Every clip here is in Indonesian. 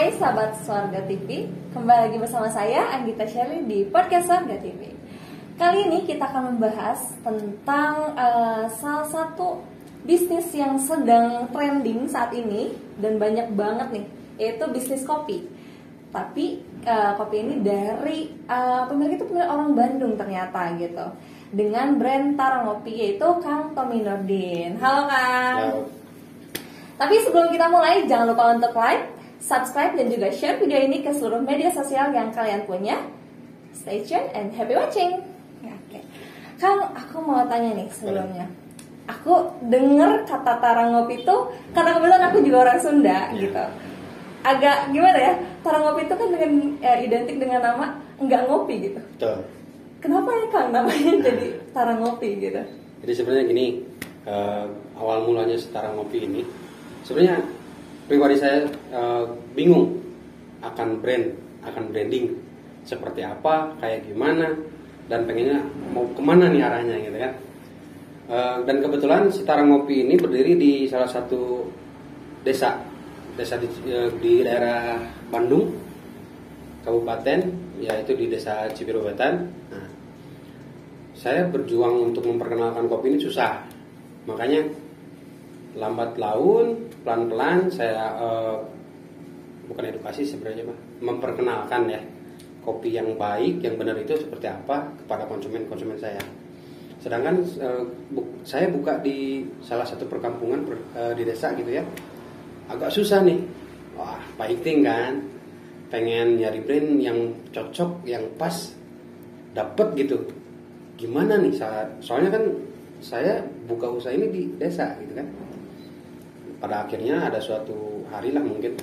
Hai sahabat Swarga TV, kembali lagi bersama saya Anggita Shelly di podcast Swarga TV. Kali ini kita akan membahas tentang salah satu bisnis yang sedang trending saat ini dan banyak banget nih, yaitu bisnis kopi. Tapi kopi ini dari pemilik itu pemilik orang Bandung ternyata gitu, dengan brand Tarangopi, yaitu Kang Tommy Nurdin. Halo Kang. Halo. Tapi sebelum kita mulai, jangan lupa untuk like, subscribe, dan juga share video ini ke seluruh media sosial yang kalian punya. Stay tune and happy watching. Oke. Kang, aku mau tanya nih sebelumnya. Aku denger kata Tarangopi itu, karena kebetulan aku juga orang Sunda gitu. Agak gimana ya? Tarangopi itu kan dengan identik dengan nama enggak ngopi gitu. Betul. Kenapa ya Kang namanya jadi Tarangopi gitu? Jadi sebenarnya gini, awal mulanya Tarangopi ini, sebenarnya pribadi saya bingung akan branding seperti apa, kayak gimana, dan pengennya mau kemana nih arahnya gitu kan. Dan kebetulan si Tarangopi ini berdiri di salah satu desa di daerah Bandung, kabupaten, yaitu di desa Cibiruwetan. Nah, saya berjuang untuk memperkenalkan kopi ini susah, makanya lambat laun, pelan-pelan saya bukan edukasi sebenarnya, memperkenalkan ya kopi yang baik, yang benar itu seperti apa kepada konsumen saya. Sedangkan saya buka di salah satu perkampungan di desa gitu ya, agak susah nih. Wah, fighting kan, pengen nyari brand yang cocok, yang pas, dapet gitu. Gimana nih? Soalnya kan saya buka usaha ini di desa gitu kan. Pada akhirnya ada suatu hari lah, mungkin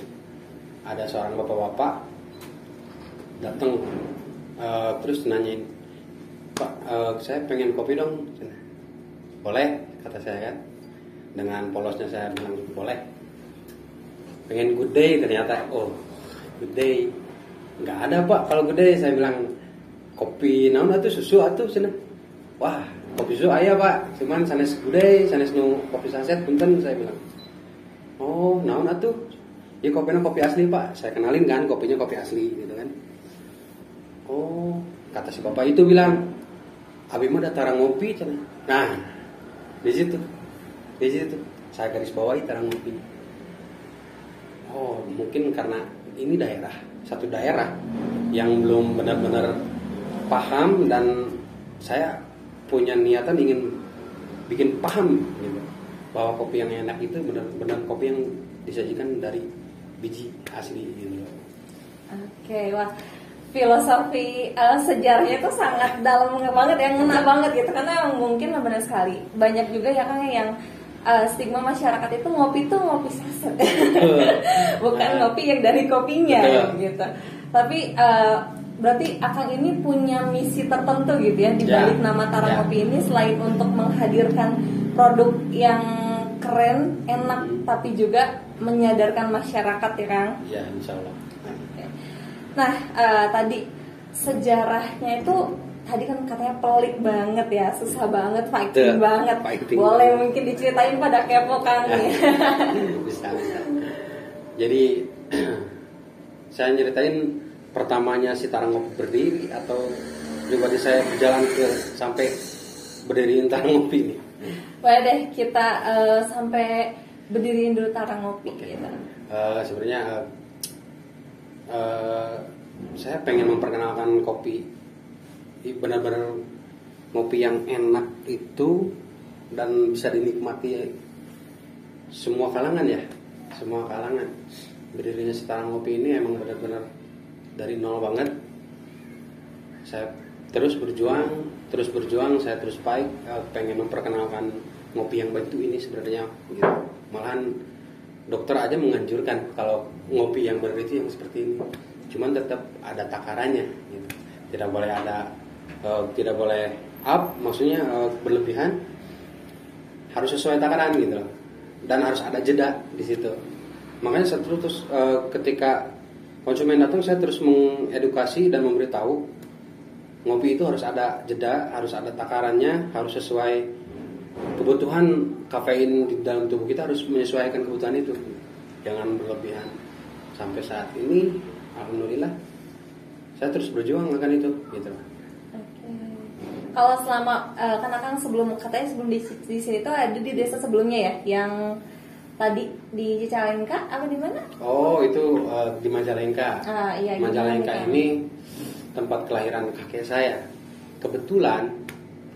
ada seorang bapak-bapak datang, terus nanyain, Pak, saya pengen kopi dong. Boleh, kata saya kan. Dengan polosnya saya bilang boleh. Pengen good day ternyata. Oh, good day nggak ada Pak, kalau good day. Saya bilang kopi naon atuh, susu atuh cenah. Wah, kopi susu aya Pak, cuman sanes good day, sanes nu kopi saset punten, saya bilang. Oh, naon atuh? Ya kopinya kopi asli Pak. Saya kenalin kan, kopinya kopi asli gitu kan. Oh, kata si bapak itu bilang, abi mah ada Tarangopi cenah. Nah, di situ saya garis bawahi Tarangopi. Oh, mungkin karena ini satu daerah yang belum benar-benar paham, dan saya punya niatan ingin bikin paham gitu, bahwa kopi yang enak itu benar-benar kopi yang disajikan dari biji asli gitu. Oke, wah, filosofi sejarahnya itu sangat dalam banget, yang ngena banget gitu, karena mungkin benar sekali banyak juga ya Kang yang stigma masyarakat itu ngopi tuh ngopi saset, bukan ngopi yang dari kopinya. Betul. Gitu. Tapi berarti Akang ini punya misi tertentu gitu ya di balik nama Tarangopi ini, selain untuk menghadirkan produk yang keren, enak, tapi juga menyadarkan masyarakat ya Kang. Ya, insya Allah. Nah, tadi sejarahnya itu tadi kan katanya pelik banget ya, susah banget, fighting banget. Boleh mungkin diceritain pada kepo Kang nih. Bisa. Jadi saya nyeritain pertamanya si Tarangopi berdiri, atau pribadi saya berjalan sampai berdiriin Tarangopi ini. Boleh deh kita sampai berdiriin dulu Tarangopi gitu. Sebenarnya saya pengen memperkenalkan kopi, benar-benar kopi yang enak itu dan bisa dinikmati semua kalangan ya, semua kalangan. Berdirinya si Tarangopi ini emang benar-benar dari nol banget. Saya terus berjuang, saya terus fight, pengen memperkenalkan ngopi yang baik itu ini sebenarnya gitu. Malahan dokter aja menganjurkan kalau ngopi yang benar itu yang seperti ini. Cuman tetap ada takarannya gitu. Tidak boleh up, maksudnya berlebihan. Harus sesuai takaran gitu loh. Dan harus ada jeda di situ. Makanya saya terus ketika konsumen datang, saya terus mengedukasi dan memberitahu ngopi itu harus ada jeda, harus ada takarannya, harus sesuai kebutuhan kafein di dalam tubuh kita, harus menyesuaikan kebutuhan itu, jangan berlebihan. sampai saat ini alhamdulillah saya terus berjuang akan itu gitu. Oke. Kalau selama kan Akang katanya sebelum di sini tuh ada di desa sebelumnya ya, yang tadi di Cicalengka apa di mana? Oh itu di Majalengka. Iya, Majalengka ini tempat kelahiran kakek saya. Kebetulan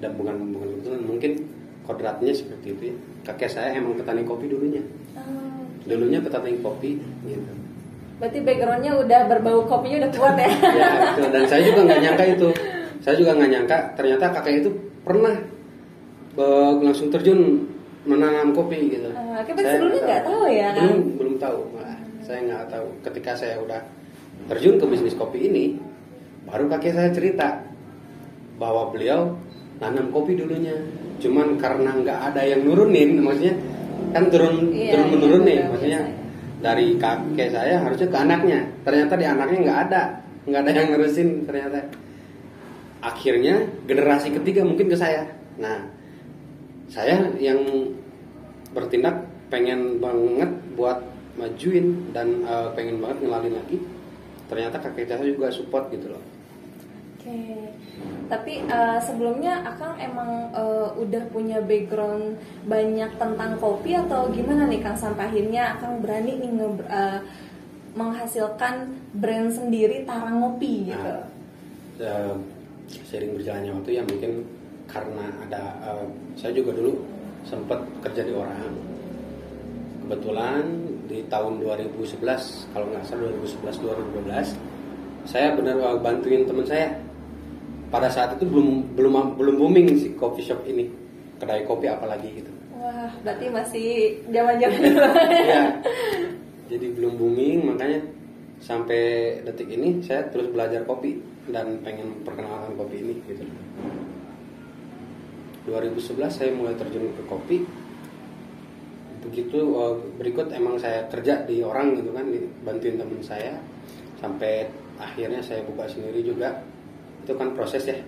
dan bukan kebetulan, mungkin kodratnya seperti itu ya. Kakek saya emang petani kopi dulunya. Dulunya petani kopi gitu. Berarti backgroundnya udah berbau kopinya udah kuat ya? Ya itu, dan saya juga nggak nyangka itu. Saya juga nggak nyangka ternyata kakek itu pernah langsung terjun menanam kopi gitu. Tapi sebelumnya nggak tahu ya kan? Belum tahu, malah saya nggak tahu. Ketika saya udah terjun ke bisnis kopi ini, baru kakek saya cerita bahwa beliau nanam kopi dulunya. Cuman karena nggak ada yang nurunin, maksudnya kan turun menurun nih, maksudnya dari kakek saya harusnya ke anaknya. Ternyata di anaknya nggak ada yang ngurusin ternyata. Akhirnya generasi ketiga mungkin ke saya. Nah, saya yang bertindak pengen banget buat majuin dan pengen banget ngelalin lagi. Ternyata kakek saya juga support gitu loh. Oke. Tapi sebelumnya Akang emang udah punya background banyak tentang kopi atau gimana nih Kang, sampai akhirnya Akang berani nih menghasilkan brand sendiri Tarang Ngopi gitu. Sering berjalannya waktu ya mungkin karena ada saya juga dulu sempat kerja di orang. Kebetulan di tahun 2011 kalau nggak salah 2011-2012 saya benar bantuin teman saya. Pada saat itu belum booming si coffee shop ini, kedai kopi apalagi gitu. Wah, berarti masih zaman-zaman dulu. Ya, jadi belum booming, makanya sampai detik ini saya terus belajar kopi dan pengen perkenalkan kopi ini gitu. 2011 saya mulai terjun ke kopi. Begitu berikut emang saya kerja di orang gitu kan, bantuin teman saya sampai akhirnya saya buka sendiri juga. Itu kan proses ya.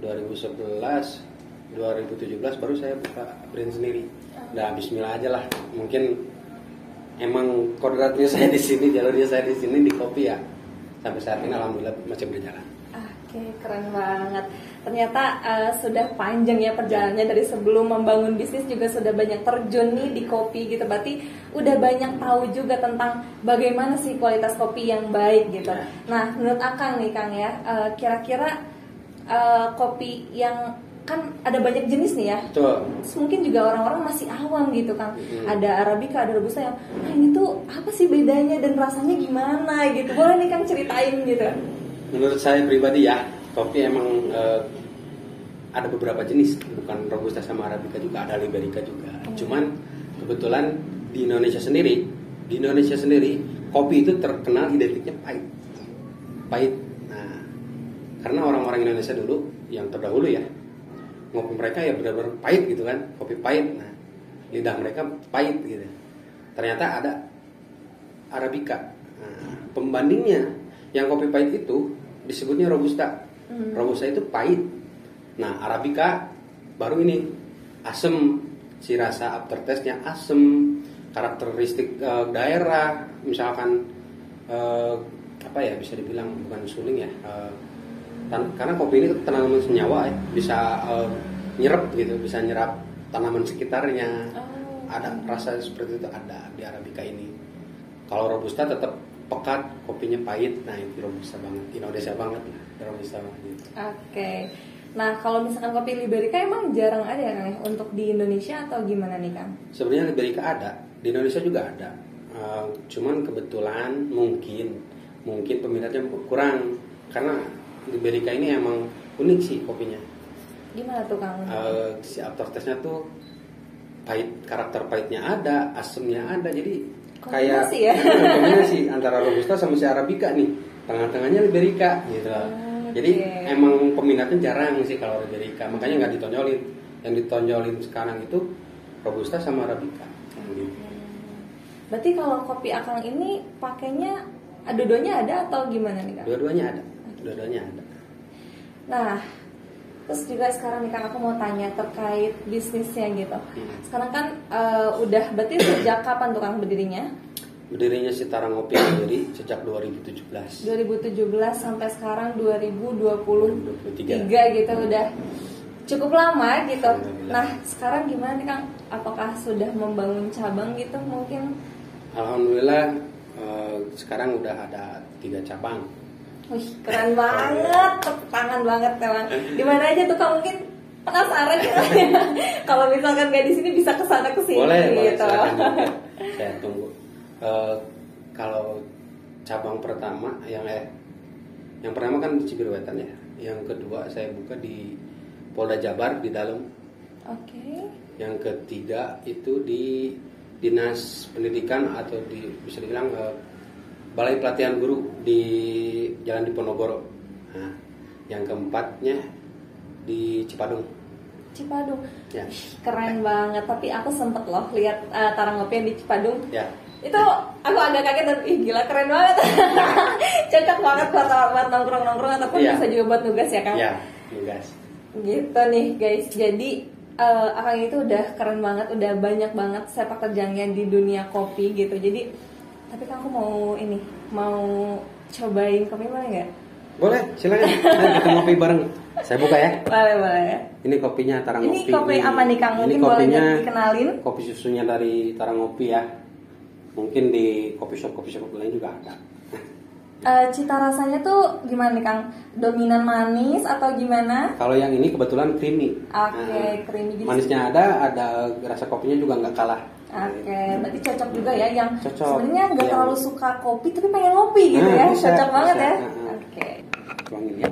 2011 2017 baru saya buka brand sendiri. Nah, bismillah aja lah. Mungkin emang kodratnya saya di sini, jalurnya saya di sini di kopi ya. Sampai saat ini alhamdulillah masih berjalan. Oke, keren banget. Ternyata sudah panjang ya perjalanannya, dari sebelum membangun bisnis juga sudah banyak terjun nih di kopi gitu. Berarti udah banyak tahu juga tentang bagaimana sih kualitas kopi yang baik gitu. Nah, menurut Akang nih Kang ya, kira-kira kopi yang kan ada banyak jenis nih ya. Betul. Mungkin juga orang-orang masih awam gitu Kang. Ada Arabica, ada Robusta yang ini tuh apa sih bedanya dan rasanya gimana gitu. Boleh nih Kang ceritain gitu. Menurut saya pribadi ya, kopi emang ada beberapa jenis, bukan Robusta sama Arabica juga, ada Liberica juga. Cuman kebetulan di Indonesia sendiri kopi itu terkenal identiknya pahit. Nah, karena orang-orang Indonesia dulu yang terdahulu ya, ngopi mereka ya benar-benar pahit gitu kan, kopi pahit. Nah, lidah mereka pahit gitu. Ternyata ada Arabica. Nah, pembandingnya yang kopi pahit itu disebutnya Robusta. Robusta itu pahit. Nah, Arabica baru ini asem, si rasa aftertaste-nya asem, karakteristik daerah, misalkan apa ya bisa dibilang bukan suling ya, karena kopi ini tanaman senyawa ya, bisa nyerap gitu, bisa nyerap tanaman sekitarnya. Ada rasa seperti itu ada di Arabica ini. Kalau Robusta tetap pekat, kopinya pahit. Nah, itu Robusta banget, Indonesia banget lah, Robusta banget gitu. Oke. Nah, kalau misalkan kopi Liberica emang jarang ada ya Kang ya untuk di Indonesia atau gimana nih Kang? Sebenarnya Liberica ada, di Indonesia juga ada. Cuman kebetulan mungkin peminatnya kurang karena Liberica ini emang unik sih kopinya. Gimana tuh Kang? Si aftertaste-nya tuh pahit, karakter pahitnya ada, asemnya ada, jadi kombinasi kayak ya? Kombinasi antara Robusta sama si Arabica nih, tengah-tengahnya Liberica gitu. Jadi emang peminatnya jarang sih kalau Liberica, makanya nggak ditonjolin. Yang ditonjolin sekarang itu Robusta sama Arabica. Gitu. Berarti kalau kopi Akang ini pakainya dua-duanya ada atau gimana nih Kang? Dua-duanya ada. Nah, terus juga sekarang nih Kang, aku mau tanya terkait bisnisnya gitu. Sekarang kan udah berarti sejak kapan tuh Kang berdirinya? berdirinya si Tarang Ngopi sendiri sejak 2017. 2017 sampai sekarang 2023 gitu, udah cukup lama gitu. Nah sekarang gimana nih Kang? Apakah sudah membangun cabang gitu mungkin? Alhamdulillah sekarang udah ada 3 cabang. Wih keren banget, tepuk tangan banget memang. Di mana aja tuh Kang, mungkin penasaran ya? Kalau misalkan nggak di sini bisa kesana kesini Boleh gitu. silakan. Saya tunggu. Kalau cabang pertama yang pertama kan di Cibiruetan ya. Yang kedua saya buka di Polda Jabar di dalam. Oke. Yang ketiga itu di Dinas Pendidikan atau bisa dibilang Balai Pelatihan Guru di Jalan Diponegoro. Nah, yang keempatnya di Cipadung. Cipadung. Ya. Keren banget. Tapi aku sempet loh lihat Tarang Ngopi yang di Cipadung. Ya. Itu aku agak kaget dan gila keren banget. Cocok banget buat nongkrong-nongkrong ataupun Ya. bisa juga buat nugas ya Kang. Ya, nugas. Gitu nih guys. Jadi Akang itu udah keren banget, udah banyak banget sepak terjangnya di dunia kopi gitu. Jadi tapi Kang, aku mau cobain kopi boleh nggak? Boleh, silakan. Ayo kita ngopi bareng. Saya buka ya. Boleh. Ini kopinya Tarang Ini Ngopi. kopi apa nih Kang? Ini Mungkin boleh kopinya dikenalin? kopi susunya dari Tarang Ngopi ya. Mungkin di kopi shop lain juga ada. Cita rasanya tuh gimana nih Kang? Dominan manis atau gimana? Kalau yang ini kebetulan creamy. Oke, creamy gitu. Manisnya ada rasa kopinya juga nggak kalah. Oke, berarti cocok juga ya yang Cocok. sebenarnya nggak Yang- terlalu suka kopi tapi pengen ngopi gitu ya. Bisa, Cocok banget bisa. ya. Nah. Oke. Tuangin ya.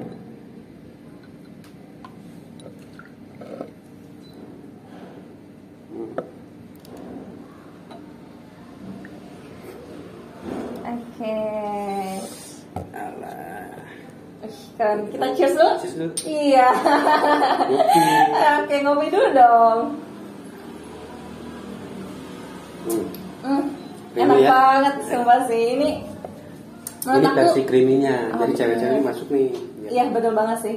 Oke. Alah. Keren. Kita cheers dulu. Cheers dulu. Iya. Ngopi. Oke, ngopi dulu dong. Hmm. Enak Creamy ya? banget sumpah sih ini. Ini versi creamy-nya. Jadi Oke. cewek-cewek masuk nih. Iya betul banget sih.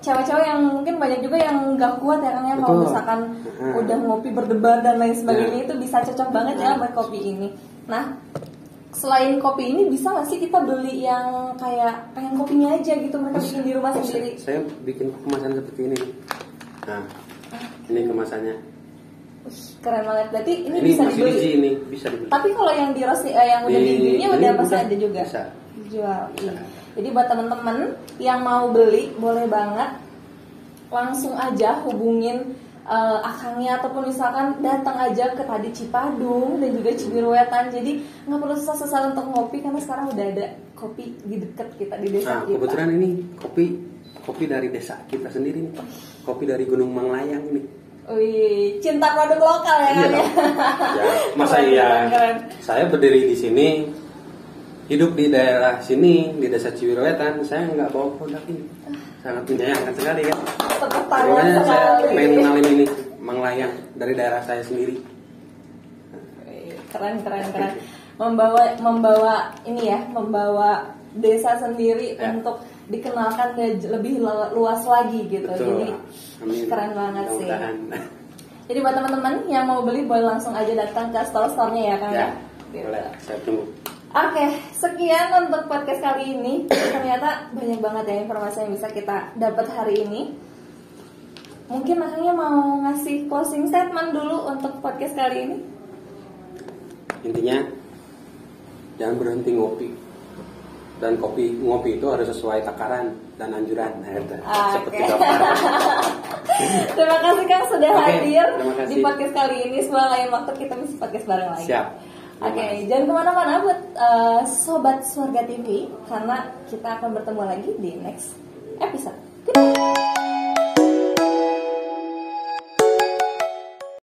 Cewek-cewek yang mungkin banyak juga yang nggak kuat ya Kang ya, kalau Betul. misalkan Nah. udah ngopi berdebar dan lain sebagainya Nah. itu bisa cocok banget ya buat kopi ini. Nah selain kopi ini bisa nggak sih kita beli yang kayak pengen kopinya aja gitu mereka bikin di rumah sendiri? Saya bikin kemasan seperti ini. Nah, ini kemasannya. Wih, keren banget. Berarti ini Ini bisa masih dibeli. biji ini, bisa dibeli. Tapi kalau yang di roast yang udah Di- digiringnya ini udah pasti udah, ada juga. bisa. Dijual. Bisa. Iya. Jadi buat teman-teman yang mau beli boleh banget langsung aja hubungin akangnya ataupun misalkan datang aja ke tadi Cipadung dan juga Cibiruetan. Jadi nggak perlu susah-susah untuk ngopi karena sekarang udah ada kopi di dekat kita di desa Nah, kita. kebetulan ini kopi dari desa kita sendiri nih. Kopi dari Gunung Manglayang ini. Wih, cinta produk lokal ya kan ya. Ya, masa Keren, iya. keren, keren. Saya berdiri di sini, hidup di daerah sini, di desa Cibiruetan, saya nggak bawa produk ini. Sangat menyayangkan sekali kan. Tepuk tangan Makanya saya sekali. pengen kenalin ini Manglayang dari daerah saya sendiri. Keren. Membawa ini ya, membawa desa sendiri Ya. untuk dikenalkan ke lebih luas lagi gitu. Betul. Jadi Amin. keren banget sih. Mudah-mudahan. Jadi buat teman-teman yang mau beli boleh langsung aja datang ke store-nya ya Kang Ya, Gitu. boleh. Saya tunggu. Oke, sekian untuk podcast kali ini. Ternyata banyak banget ya informasi yang bisa kita dapat hari ini. Mungkin makanya mau ngasih closing statement dulu untuk podcast kali ini. Intinya jangan berhenti ngopi. Dan ngopi itu harus sesuai takaran dan anjuran. Nah, itu. Seperti Oke. dokter. Terima kasih Kang sudah Oke, hadir terima kasih. di podcast kali ini. Semoga lain waktu kita bisa podcast bareng lagi. Siap. Oke, jangan kemana-mana buat Sobat Swarga TV karena kita akan bertemu lagi di next episode. Goodbye.